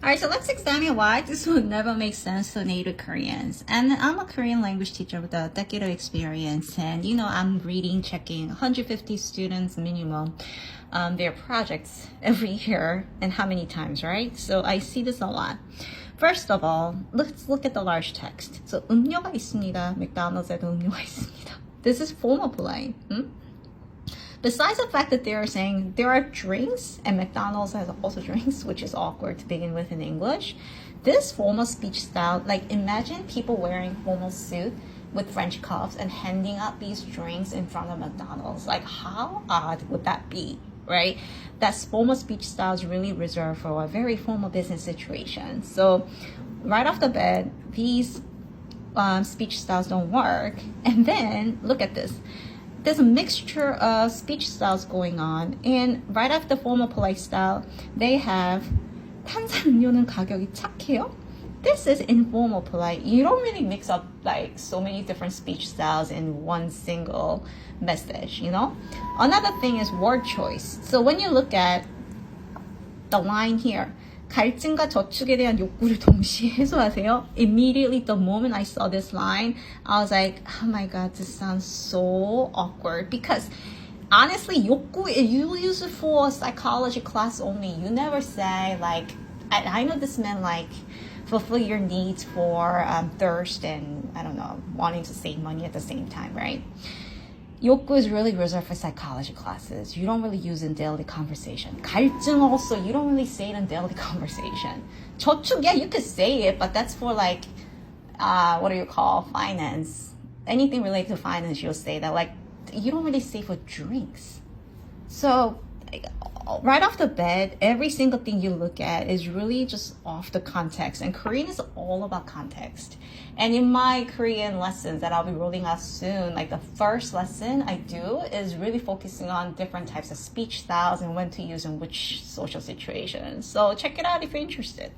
Alright, so let's examine why this would never make sense to native Koreans. And I'm a Korean language teacher with a decade of experience, and I'm reading, checking 150 students minimum their projects every year, and how many times, right? So I see this a lot. First of all, let's look at the large text. So 음료가 있습니다. McDonald's에도 음료가 있습니다. This is formal polite. Besides the fact that they're saying there are drinks and McDonald's has also drinks, which is awkward to begin with in English, this formal speech style, like imagine people wearing formal suit with French cuffs and handing out these drinks in front of McDonald's. Like how odd would that be, right? That formal speech style is really reserved for a very formal business situation. So right off the bat, these speech styles don't work. And then look at this. There's a mixture of speech styles going on, and right after formal polite style, they have 탄산음료는 가격이 착해요. This is informal polite. You don't really mix up like so many different speech styles in one single message, Another thing is word choice. So when you look at the line here, 갈증과 저축에 대한 욕구를 동시에 해소하세요. Immediately, the moment I saw this line, I was like, oh my god, this sounds so awkward. Because honestly, 욕구, you use it for psychology class only. You never say like, I know this meant like fulfill your needs for thirst and, I don't know, wanting to save money at the same time, right? 욕구 is really reserved for psychology classes. You don't really use it in daily conversation. 갈증 also, you don't really say it in daily conversation. 저축, yeah, you could say it, but that's for like, what do you call, finance. Anything related to finance, you'll say that. Like, you don't really say for drinks. So, right off the bat, every single thing you look at is really just off the context. And Korean is all about context. And in my Korean lessons that I'll be rolling out soon, like the first lesson I do is really focusing on different types of speech styles and when to use in which social situations. So check it out if you're interested.